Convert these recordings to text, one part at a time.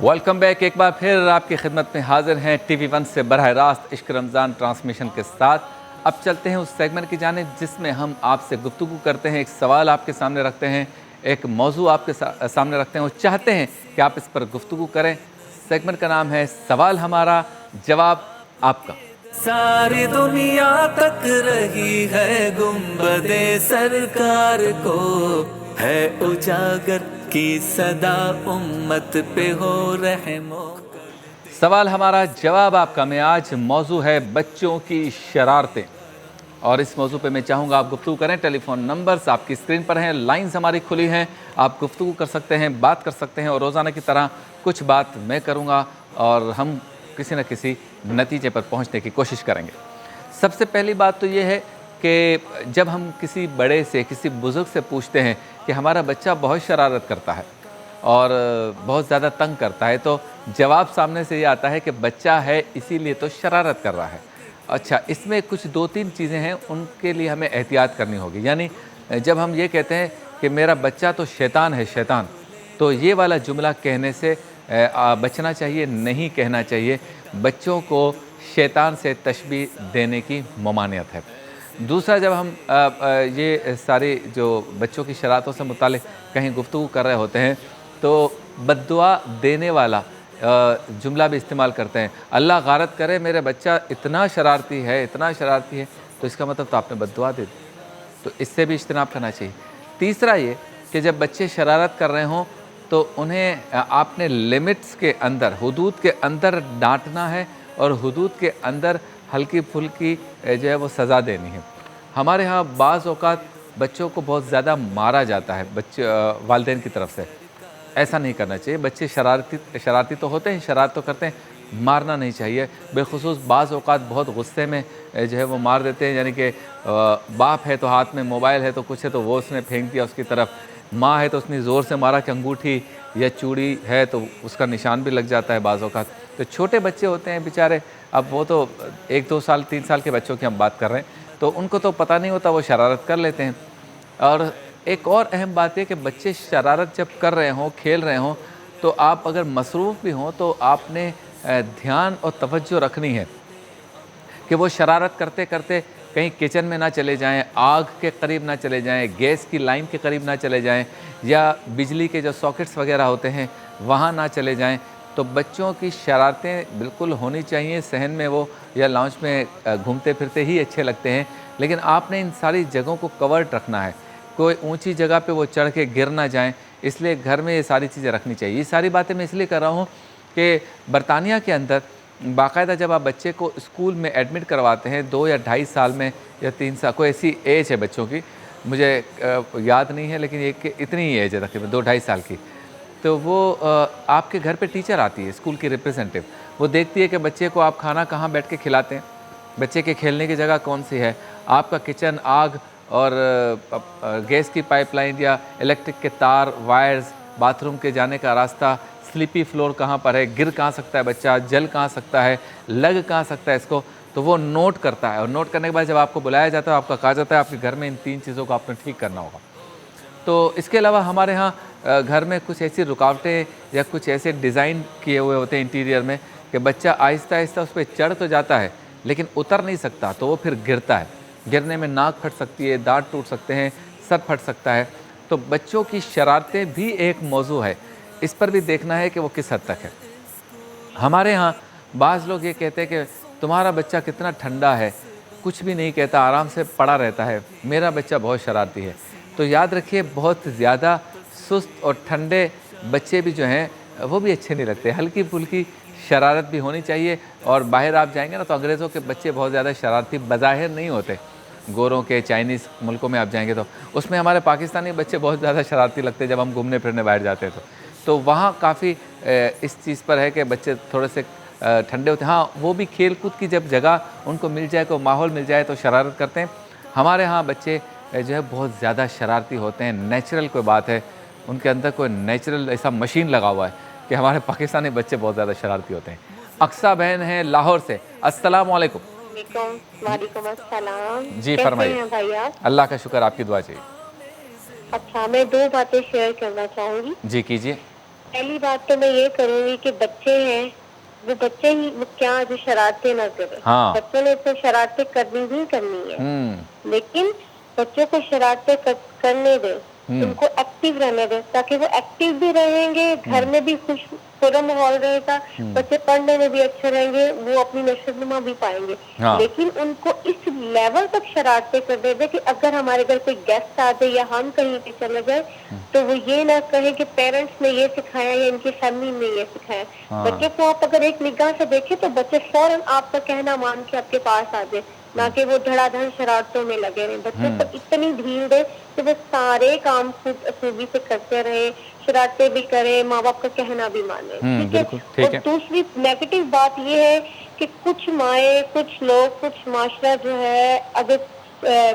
Welcome back. एक बार फिर आपकी खिदमत में हाजिर हैं TV1 से बरह रास्त इश्क रमज़ान ट्रांसमिशन के साथ। अब चलते हैं उस सेगमेंट की जानिब जिसमें हम आपसे गुफ्तगू करते हैं, एक सवाल आपके सामने रखते हैं, एक मौजू आपके सामने रखते हैं और चाहते हैं कि आप इस पर गुफ्तगू करें। सेगमेंट का नाम है सवाल हमारा जवाब आपका। सारी दुनिया तक रही है गुंबदे सरकार को, है उजागर की सदा उम्मत पे हो रहमो। सवाल हमारा जवाब आपका में आज मौजू है बच्चों की शरारतें, और इस मौजू पे मैं चाहूँगा आप गुफ्तगू करें। टेलीफोन नंबर्स आपकी स्क्रीन पर हैं, लाइंस हमारी खुली हैं, आप गुफ्तगू कर सकते हैं, बात कर सकते हैं और रोज़ाना की तरह कुछ बात मैं करूँगा और हम किसी न किसी नतीजे पर पहुँचने की कोशिश करेंगे। सबसे पहली बात तो ये है कि जब हम किसी बड़े से, किसी बुज़ुर्ग से पूछते हैं कि हमारा बच्चा बहुत शरारत करता है और बहुत ज़्यादा तंग करता है, तो जवाब सामने से ये आता है कि बच्चा है इसीलिए तो शरारत कर रहा है। अच्छा, इसमें कुछ 2-3 चीज़ें हैं, उनके लिए हमें एहतियात करनी होगी। यानी जब हम ये कहते हैं कि मेरा बच्चा तो शैतान है, शैतान, तो ये वाला जुमला कहने से बचना चाहिए, नहीं कहना चाहिए। बच्चों को शैतान से तशबीह देने की ममानियत है। दूसरा, जब हम ये सारी जो बच्चों की शरारतों से मुतालिक कहीं गुफ्तगू कर रहे होते हैं तो बद्दुआ देने वाला जुमला भी इस्तेमाल करते हैं। अल्लाह गारत करे मेरे बच्चा इतना शरारती है, इतना शरारती है, तो इसका मतलब तो आपने बद्दुआ दे दी, तो इससे भी इज्तनाब करना चाहिए। तीसरा ये कि जब बच्चे शरारत कर रहे हों तो उन्हें आपने लिमिट्स के अंदर, हुदूद के अंदर डांटना है और हुदूद के अंदर हल्की फुल्की जो है वो सज़ा देनी है। हमारे यहाँ बाज़ औक़ात बच्चों को बहुत ज़्यादा मारा जाता है वालिदैन की तरफ से। ऐसा नहीं करना चाहिए। बच्चे शरारती तो होते हैं, शरारत तो करते हैं, मारना नहीं चाहिए। बेखुसूस बाज़ औक़ात बहुत गुस्से में जो है वो मार देते हैं। यानी कि बाप है तो हाथ में मोबाइल है तो कुछ है तो वो उसने फेंक दिया उसकी तरफ, माँ है तो उसने ज़ोर से मारा कि अंगूठी या चूड़ी है तो उसका निशान भी लग जाता है बाज़ औक़ात। तो छोटे बच्चे होते हैं बेचारे, अब वो तो 1-2 साल 3 साल के बच्चों की हम बात कर रहे हैं, तो उनको तो पता नहीं होता, वो शरारत कर लेते हैं। और एक और अहम बात है कि बच्चे शरारत जब कर रहे हों, खेल रहे हों, तो आप अगर मसरूफ़ भी हों तो आपने ध्यान और तवज्जो रखनी है कि वो शरारत करते करते कहीं किचन में ना चले जाएं, आग के करीब ना चले जाएं, गैस की लाइन के करीब ना चले जाएं, या बिजली के जो सॉकेट्स वगैरह होते हैं वहाँ ना चले जाएं। तो बच्चों की शरारतें बिल्कुल होनी चाहिए। सहन में वो या लाउंज में घूमते फिरते ही अच्छे लगते हैं, लेकिन आपने इन सारी जगहों को कवर्ड रखना है। कोई ऊंची जगह पे वो चढ़ के गिर ना जाएं, इसलिए घर में ये सारी चीज़ें रखनी चाहिए। ये सारी बातें मैं इसलिए कर रहा हूँ कि बरतानिया के अंदर बाकायदा जब आप बच्चे को स्कूल में एडमिट करवाते हैं 2 या 2.5 साल में या 3 साल, कोई ऐसी एज है बच्चों की, मुझे याद नहीं है, लेकिन एक इतनी ही एज है तकरीबन 2-2.5 साल की, तो वो आपके घर पे टीचर आती है, स्कूल की रिप्रेजेंटेटिव। वो देखती है कि बच्चे को आप खाना कहाँ बैठ के खिलाते हैं, बच्चे के खेलने की जगह कौन सी है, आपका किचन, आग और गैस की पाइपलाइन या इलेक्ट्रिक के तार, वायर्स, बाथरूम के जाने का रास्ता, स्लिपी फ्लोर कहाँ पर है, गिर कहाँ सकता है बच्चा, जल कहाँ सकता है, लग कहाँ सकता है इसको, तो वो नोट करता है। और नोट करने के बाद जब आपको बुलाया जाता है, आपका कहा जाता है आपके घर में इन 3 चीज़ों को आपने ठीक करना होगा। तो इसके अलावा हमारे यहाँ घर में कुछ ऐसी रुकावटें या कुछ ऐसे डिज़ाइन किए हुए होते हैं इंटीरियर में कि बच्चा आहिस्ता आहिस्ता उस पर चढ़ तो जाता है लेकिन उतर नहीं सकता, तो वो फिर गिरता है। गिरने में नाक फट सकती है, दांत टूट सकते हैं, सर फट सकता है। तो बच्चों की शरारतें भी एक मौजू है, इस पर भी देखना है कि वो किस हद तक है। हमारे यहाँ बाज़ लोग ये कहते हैं कि तुम्हारा बच्चा कितना ठंडा है, कुछ भी नहीं कहता, आराम से पड़ा रहता है, मेरा बच्चा बहुत शरारती है। तो याद रखिए, बहुत ज़्यादा सुस्त और ठंडे बच्चे भी जो हैं वो भी अच्छे नहीं लगते। हल्की फुल्की शरारत भी होनी चाहिए। और बाहर आप जाएंगे ना तो अंग्रेज़ों के बच्चे बहुत ज़्यादा शरारती बज़ाहिर नहीं होते, गोरों के चाइनीज़ मुल्कों में आप जाएंगे तो उसमें हमारे पाकिस्तानी बच्चे बहुत ज़्यादा शरारती लगते हैं जब हम घूमने फिरने बाहर जाते हैं। तो वहाँ काफ़ी इस चीज़ पर है कि बच्चे थोड़े से ठंडे होते हैं। हाँ, वो भी खेल कूद की जब जगह उनको मिल जाए, कोई माहौल मिल जाए तो शरारत करते हैं। हमारे यहाँ बच्चे जो है बहुत ज़्यादा शरारती होते हैं, नेचुरल कोई बात है, उनके अंदर कोई नेचुरल ऐसा मशीन लगा हुआ है कि हमारे पाकिस्तानी बच्चे बहुत ज़्यादा शरारती होते हैं। अक्सा बहन है लाहौर से, अस्सलाम वालेकुम। वालेकुम अस्सलाम। जी कैसे फरमाइए। हैं भाई आप? अल्लाह का शुक्र, आपकी दुआ चाहिए। अच्छा, मैं 2 बातें शेयर करना चाहूँगी। जी कीजिए। पहली बात तो मैं ये करूंगी कि बच्चे हैं, वो बच्चे ही वो क्या जो शरारतें ना करें। हाँ। बच्चों ने तो शरारतें करनी ही करनी है, लेकिन बच्चों को शरारतें करने दें, उनको एक्टिव रहने दें, ताकि वो एक्टिव भी रहेंगे, घर में भी खुश पूरा माहौल रहेगा, बच्चे पढ़ने में भी अच्छे रहेंगे, वो अपनी नशोनुमा भी पाएंगे। हाँ। लेकिन उनको इस लेवल तक शरारतें कर दे कि अगर हमारे घर कोई गेस्ट आ जाए या हम कहीं पे चले जाए, तो वो ये ना कहे कि पेरेंट्स ने ये सिखाया या इनकी फैमिली ने ये सिखाया। हाँ। बच्चे को आप अगर एक निगाह से देखें तो बच्चे फौरन आपका कहना मान के आपके पास आ जाए, ना कि वो धड़ाधड़ शरारतों में लगे रहे। बच्चों को इतनी ढील दे कि वो सारे काम खुद खूबी से करते रहे, शरारतें भी करे, माँ बाप का कहना भी माने। ठीक है। और दूसरी नेगेटिव बात ये है कि कुछ माए, कुछ लोग, कुछ माशरा जो है, अगर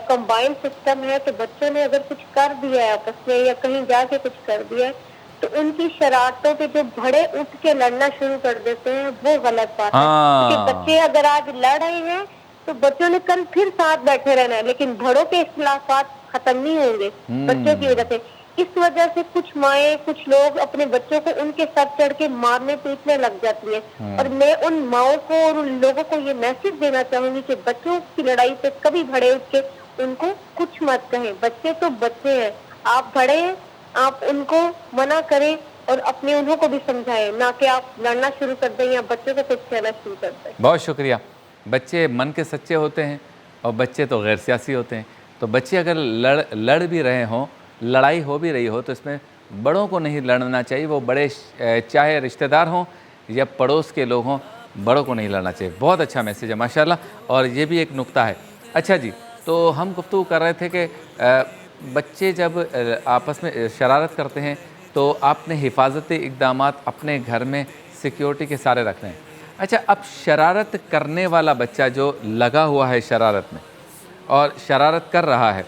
कंबाइंड सिस्टम है, तो बच्चों ने अगर कुछ कर दिया है आपस में या कहीं जाके कुछ कर दिया है, तो उनकी शरारतों पे जो भड़े उठ के लड़ना शुरू कर देते हैं, वो गलत बात है। क्योंकि बच्चे अगर आज लड़ रहे हैं तो बच्चों ने कल फिर साथ बैठे रहना है, लेकिन बड़ों के इख्तिलाफात खत्म नहीं होंगे बच्चों की वजह से। इस वजह से कुछ माएँ, कुछ लोग अपने बच्चों को उनके सर चढ़ के मारने पीटने लग जाती है। और मैं उन माओं को और उन लोगों को ये मैसेज देना चाहूंगी कि बच्चों की लड़ाई पे कभी भड़े उठ के उनको कुछ मत कहें। बच्चे तो बच्चे हैं, आप बड़े हैं, आप उनको मना करें और अपने उन्हों को भी समझाएं, ना कि आप लड़ना शुरू कर दें या बच्चों को कुछ कहना शुरू कर दें। बहुत शुक्रिया। बच्चे मन के सच्चे होते हैं और बच्चे तो गैर सियासी होते हैं। तो बच्चे अगर लड़ भी रहे हों, लड़ाई हो भी रही हो, तो इसमें बड़ों को नहीं लड़ना चाहिए। वो बड़े चाहे रिश्तेदार हों या पड़ोस के लोग हों, बड़ों को नहीं लड़ना चाहिए। बहुत अच्छा मैसेज है माशाल्लाह। और ये भी एक नुक्ता है। अच्छा जी, तो हम गुफ्तगू कर रहे थे कि बच्चे जब आपस में शरारत करते हैं तो आपने हिफाजती इक़दामात अपने घर में सिक्योरिटी के सारे रखने हैं। अच्छा, अब शरारत करने वाला बच्चा जो लगा हुआ है शरारत में और शरारत कर रहा है,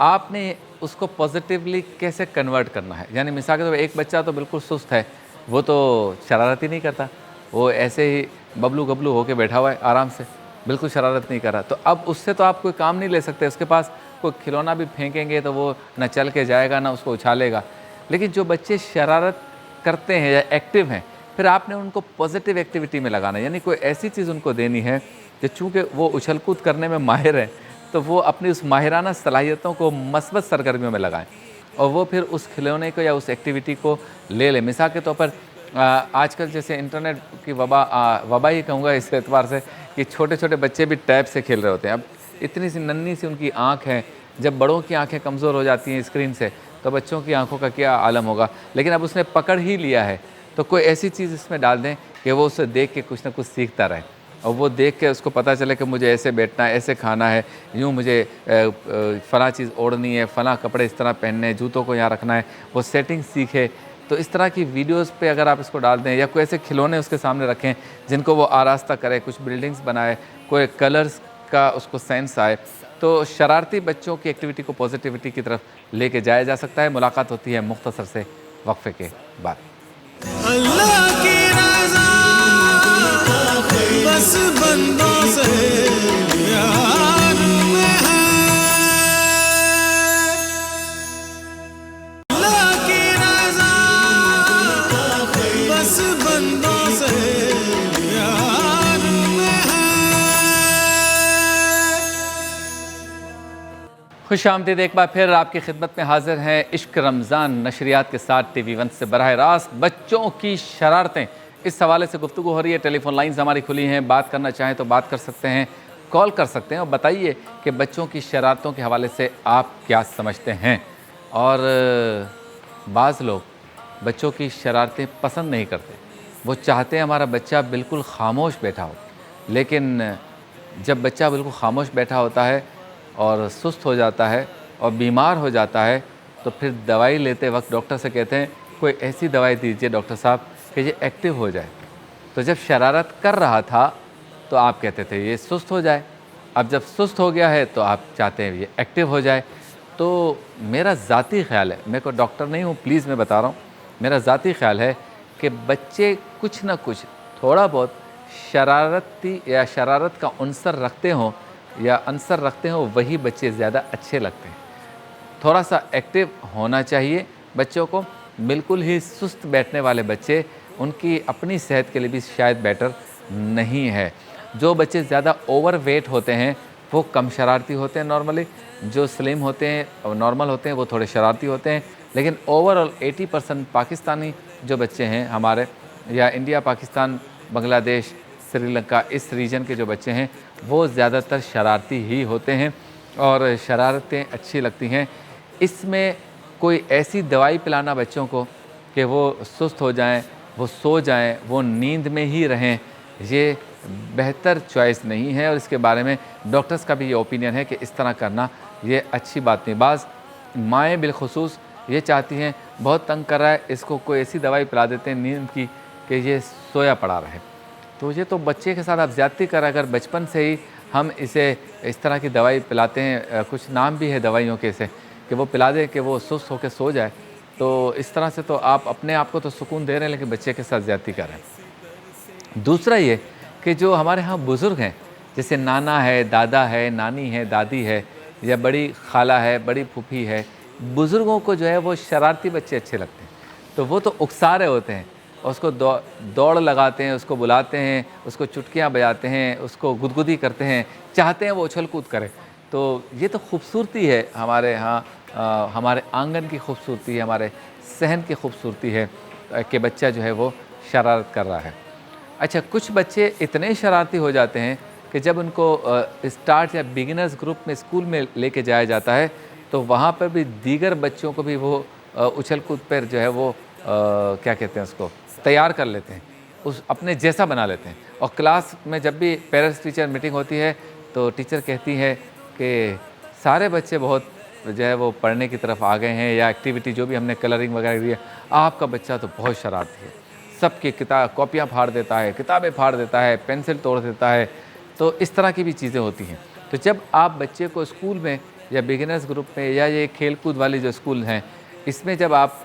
आपने उसको पॉजिटिवली कैसे कन्वर्ट करना है? यानी मिसाल के तौर पर एक बच्चा तो बिल्कुल सुस्त है, वो तो शरारत ही नहीं करता, वो ऐसे ही बबलू गबलू होके बैठा हुआ है आराम से, बिल्कुल शरारत नहीं कर रहा। तो अब उससे तो आप कोई काम नहीं ले सकते। उसके पास कोई खिलौना भी फेंकेंगे तो वो न चल के जाएगा, ना उसको उछालेगा। लेकिन जो बच्चे शरारत करते हैं या एक्टिव हैं, फिर आपने उनको पॉजिटिव एक्टिविटी में लगाना है। यानी कोई ऐसी चीज़ उनको देनी है कि चूँकि वो उछल कूद करने में माहिर हैं, तो वो अपनी उस माहिराना सलाहियतों को मस्बत सरगर्मियों में लगाएं और वो फिर उस खिलौने को या उस एक्टिविटी को ले लें। मिसाल के तौर पर आजकल जैसे इंटरनेट की वबा ही कहूँगा इस एतबार से कि छोटे छोटे बच्चे भी टैब से खेल रहे होते हैं। अब इतनी सी नन्ही सी उनकी आँख है, जब बड़ों की आँखें कमज़ोर हो जाती हैं स्क्रीन से, तो बच्चों की आँखों का क्या आलम होगा। लेकिन अब उसने पकड़ ही लिया है, तो कोई ऐसी चीज़ इसमें डाल दें कि वो उसे देख के कुछ ना कुछ सीखता रहे और वो देख के उसको पता चले कि मुझे ऐसे बैठना है, ऐसे खाना है, यूँ मुझे फ़लाँ चीज़ ओढ़नी है, फ़लाँ कपड़े इस तरह पहनने हैं, जूतों को यहाँ रखना है, वो सेटिंग सीखे। तो इस तरह की वीडियोस पे अगर आप इसको डाल दें या कोई ऐसे खिलौने उसके सामने रखें जिनको वो आरास्ता करे, कुछ बिल्डिंग्स बनाए, कोई कलर्स का उसको सेंस आए, तो शरारती बच्चों की एक्टिविटी को पॉजिटिविटी की तरफ लेके जाया जा सकता है। मुलाकात होती है मुख्तसर से वक्फे के बाद। अल्लाह की रज़ा बस बंदों से प्यार में है, अल्लाह की रज़ा बस बंदों से प्यार में है। खुश आमदीद, एक बार फिर आपकी खिदमत में हाजिर हैं इश्क रमज़ान नशरियात के साथ TV1 से बराह रास्त बच्चों की शरारतें, इस हवाले से गुफ्तगू हो रही है। टेलीफोन लाइन्स हमारी खुली हैं, बात करना चाहें तो बात कर सकते हैं, कॉल कर सकते हैं और बताइए कि बच्चों की शरारतों के हवाले से आप क्या समझते हैं। और बाज़ लोग बच्चों की शरारतें पसंद नहीं करते, वो चाहते हैं हमारा बच्चा बिल्कुल खामोश बैठा हो। लेकिन जब बच्चा बिल्कुल खामोश बैठा होता है और सुस्त हो जाता है और बीमार हो जाता है, तो फिर दवाई लेते वक्त डॉक्टर से कहते हैं कोई ऐसी दवाई दीजिए डॉक्टर साहब कि ये एक्टिव हो जाए। तो जब शरारत कर रहा था तो आप कहते थे ये सुस्त हो जाए, अब जब सुस्त हो गया है तो आप चाहते हैं ये एक्टिव हो जाए। तो मेरा ज़ाती ख़्याल है, मैं कोई डॉक्टर नहीं हूँ, प्लीज़ मैं बता रहा हूँ, मेरा ज़ाती ख़्याल है कि बच्चे कुछ ना कुछ थोड़ा बहुत शरारती या शरारत का अंसर रखते हों या अंसर रखते हो, वही बच्चे ज़्यादा अच्छे लगते हैं। थोड़ा सा एक्टिव होना चाहिए बच्चों को, बिल्कुल ही सुस्त बैठने वाले बच्चे उनकी अपनी सेहत के लिए भी शायद बेटर नहीं है। जो बच्चे ज़्यादा ओवर वेट होते हैं वो कम शरारती होते हैं नॉर्मली, जो स्लिम होते हैं और नॉर्मल होते हैं वो थोड़े शरारती होते हैं। लेकिन ओवरऑल 80% पाकिस्तानी जो बच्चे हैं हमारे, या इंडिया, पाकिस्तान, बांग्लादेश, श्रीलंका, इस रीजन के जो बच्चे हैं वो ज़्यादातर शरारती ही होते हैं और शरारतें अच्छी लगती हैं। इसमें कोई ऐसी दवाई पिलाना बच्चों को कि वो सुस्त हो जाएं, वो सो जाएं, वो नींद में ही रहें, ये बेहतर चॉइस नहीं है और इसके बारे में डॉक्टर्स का भी ये ओपिनियन है कि इस तरह करना ये अच्छी बात नहीं। बाज़ माएँ बिलखुसूस ये चाहती हैं, बहुत तंग कर रहा है, इसको कोई ऐसी दवाई पिला देते हैं नींद की कि ये सोया पड़ा रहे। तो ये तो बच्चे के साथ आप ज़्यादती कर, अगर बचपन से ही हम इसे इस तरह की दवाई पिलाते हैं, कुछ नाम भी है दवाइयों के से, कि वो पिला दें कि वो सुस्त होकर सो जाए, तो इस तरह से तो आप अपने आप को तो सुकून दे रहे हैं लेकिन बच्चे के साथ ज़्यादती कर रहे हैं। दूसरा ये कि जो हमारे यहाँ बुज़ुर्ग हैं, जैसे नाना है, दादा है, नानी है, दादी है, या बड़ी खाला है, बड़ी फूफी है, बुज़ुर्गों को जो है वो शरारती बच्चे अच्छे लगते हैं। तो वो तो उकसा रहे होते हैं, उसको दौड़ लगाते हैं, उसको बुलाते हैं, उसको चुटकियाँ बजाते हैं, उसको गुदगुदी करते हैं, चाहते हैं वो उछल कूद करे। तो ये तो खूबसूरती है हमारे यहाँ, हमारे आंगन की खूबसूरती है, हमारे सहन की खूबसूरती है कि बच्चा जो है वो शरारत कर रहा है। अच्छा, कुछ बच्चे इतने शरारती हो जाते हैं कि जब उनको स्टार्ट या बिगिनर्स ग्रुप में स्कूल में लेके जाया जाता है तो वहाँ पर भी दीगर बच्चों को भी वो उछल कूद पर जो है वो क्या कहते हैं उसको तैयार कर लेते हैं, उस अपने जैसा बना लेते हैं। और क्लास में जब भी पेरेंट्स टीचर मीटिंग होती है तो टीचर कहती है कि सारे बच्चे बहुत जो है वो पढ़ने की तरफ आ गए हैं, या एक्टिविटी जो भी हमने कलरिंग वगैरह दी है, आपका बच्चा तो बहुत शरारती है, सबकी कॉपियाँ फाड़ देता है, किताबें फाड़ देता है, पेंसिल तोड़ देता है। तो इस तरह की भी चीज़ें होती हैं। तो जब आप बच्चे को स्कूल में या बिगिनर्स ग्रुप में या ये खेल कूद वाली जो स्कूल हैं, इसमें जब आप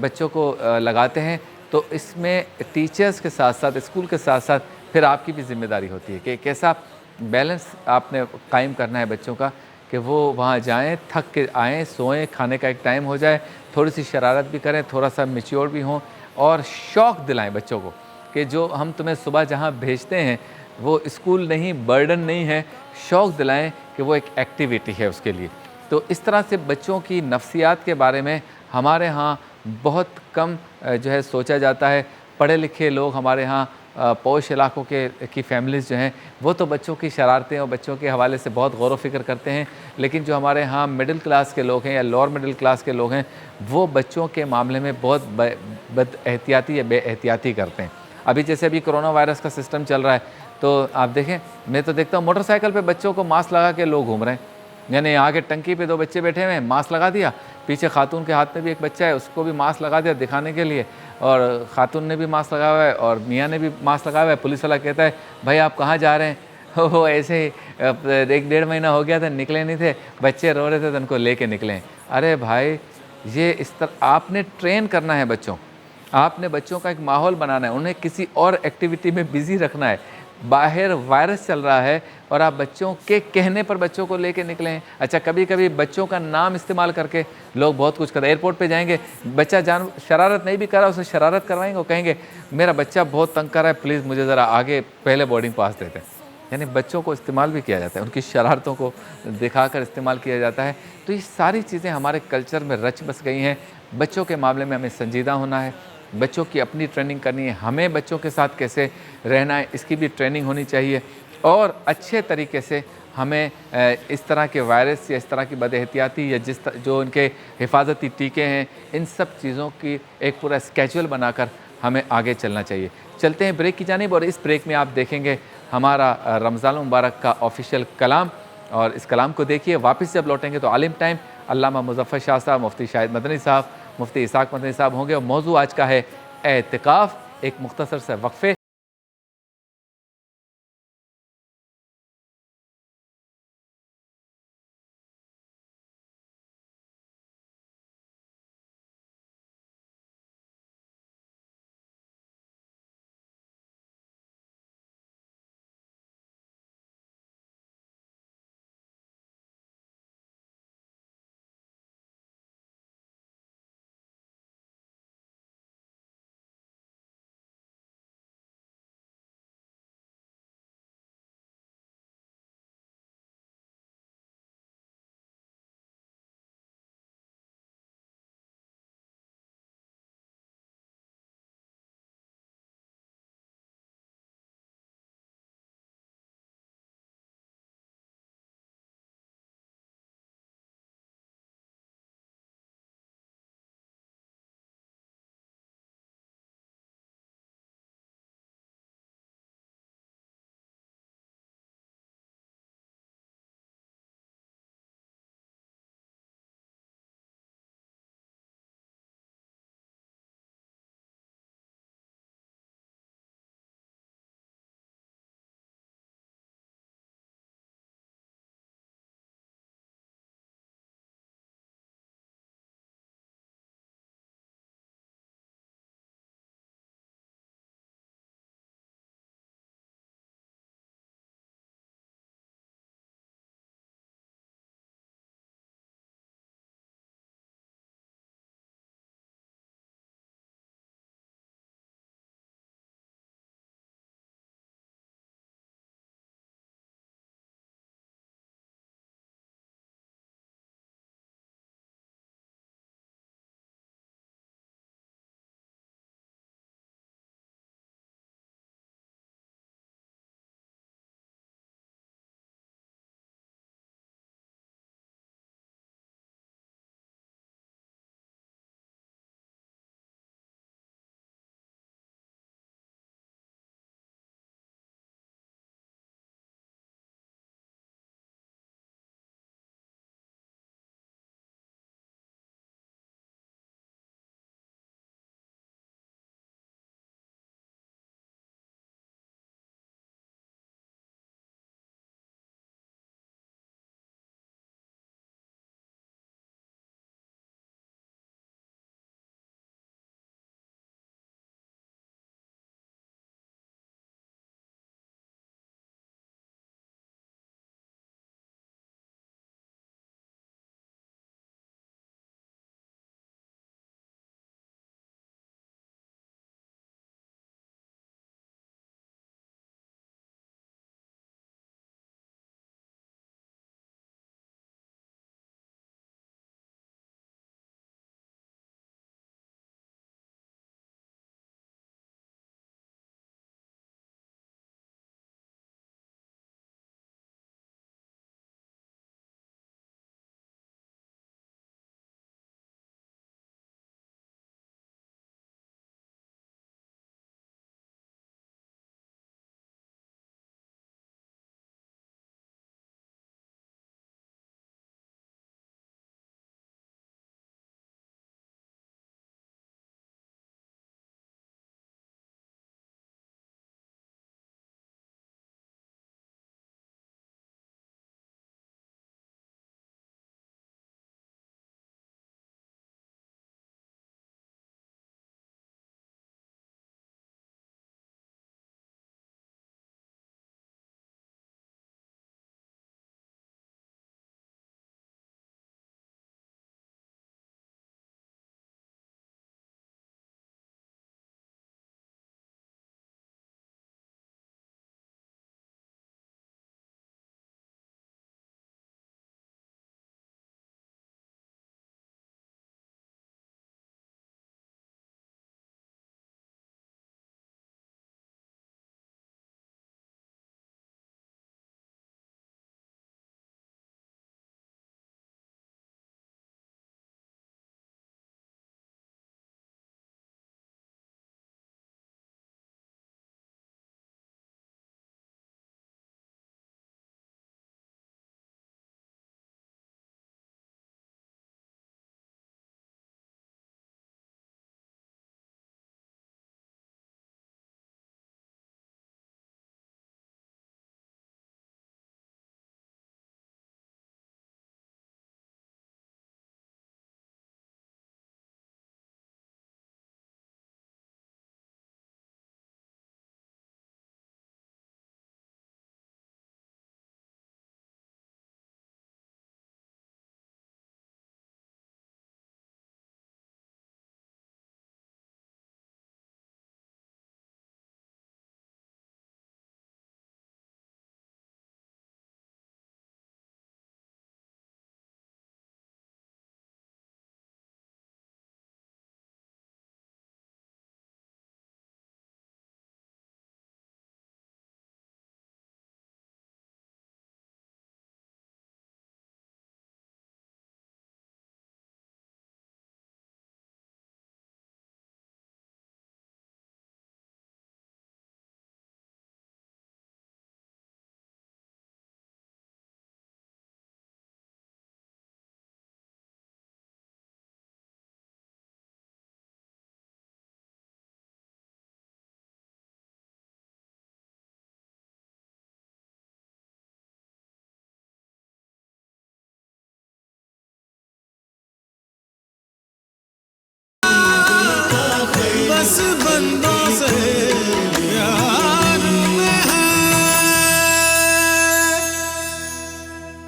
बच्चों को लगाते हैं तो इसमें टीचर्स के साथ साथ, स्कूल के साथ साथ फिर आपकी भी ज़िम्मेदारी होती है कि कैसा बैलेंस आपने कायम करना है बच्चों का, कि वो वहाँ जाएं, थक के आएँ, सोएं, खाने का एक टाइम हो जाए, थोड़ी सी शरारत भी करें, थोड़ा सा मैच्योर भी हों, और शौक़ दिलाएं बच्चों को कि जो हम तुम्हें सुबह जहाँ भेजते हैं वो स्कूल नहीं, बर्डन नहीं है, शौक़ दिलाएं कि वो एक एक्टिविटी है उसके लिए। तो इस तरह से बच्चों की नफ्सियात के बारे में हमारे यहाँ बहुत कम जो है सोचा जाता है। पढ़े लिखे लोग हमारे यहाँ पौश इलाकों की फैमिलीज़ जो हैं वो तो बच्चों की शरारतें और बच्चों के हवाले से बहुत गौर व फिक्र करते हैं, लेकिन जो हमारे यहाँ मिडिल क्लास के लोग हैं या लोअर मिडिल क्लास के लोग हैं वो बच्चों के मामले में बहुत बद एहतियाती या बेएहतियाती करते हैं। अभी जैसे अभी कोरोना वायरस का सिस्टम चल रहा है तो आप देखें, मैं तो देखता हूँ मोटरसाइकिल पे बच्चों को मास्क लगा के लोग घूम रहे हैं, यानी आगे टंकी पे 2 बच्चे बैठे हुए हैं, मास्क लगा दिया, पीछे खातून के हाथ में भी एक बच्चा है, उसको भी मास्क लगा दिया दिखाने के लिए, और खातून ने भी मास्क लगाया हुआ है और मियाँ ने भी मास्क लगाया हुआ है। पुलिस वाला कहता है भाई आप कहाँ जा रहे हैं? वो ऐसे ही 1-1.5 महीना हो गया था, निकले नहीं थे, बच्चे रो रहे थे तो उनको ले निकले। अरे भाई, ये इस तरह आपने ट्रेन करना है बच्चों, आपने बच्चों का एक माहौल बनाना है, उन्हें किसी और एक्टिविटी में बिज़ी रखना है। बाहर वायरस चल रहा है और आप बच्चों के कहने पर बच्चों को लेके निकले हैं। अच्छा, कभी कभी बच्चों का नाम इस्तेमाल करके लोग बहुत कुछ करते हैं। एयरपोर्ट पे जाएंगे, बच्चा शरारत नहीं भी कर रहा, उसे शरारत करवाएंगे, वो कहेंगे मेरा बच्चा बहुत तंग कर रहा है, प्लीज़ मुझे ज़रा आगे पहले बोर्डिंग पास देते हैं। यानी बच्चों को इस्तेमाल भी किया जाता है, उनकी शरारतों को दिखाकर इस्तेमाल किया जाता है। तो ये सारी चीज़ें हमारे कल्चर में रच बस गई हैं। बच्चों के मामले में हमें संजीदा होना है, बच्चों की अपनी ट्रेनिंग करनी है, हमें बच्चों के साथ कैसे रहना है इसकी भी ट्रेनिंग होनी चाहिए, और अच्छे तरीके से हमें इस तरह के वायरस या इस तरह की बदएहतियाती या जो इनके हिफाजती टीके हैं, इन सब चीज़ों की एक पूरा स्केड्यूल बनाकर हमें आगे चलना चाहिए। चलते हैं ब्रेक की जानिब, और इस ब्रेक में आप देखेंगे हमारा रमज़ान मुबारक का ऑफिशियल कलाम, और इस कलाम को देखिए। वापस जब लौटेंगे तो आलिम टाइम, अल्लामा मुज़फ़्फ़र शाह साहब, मुफ्ती शाहिद मदनी साहब, मुफ्ती इसाक मदनी साहब होंगे, और मौजू आज का है एतिकाफ़। एक मुख्तसर से वक्फ़े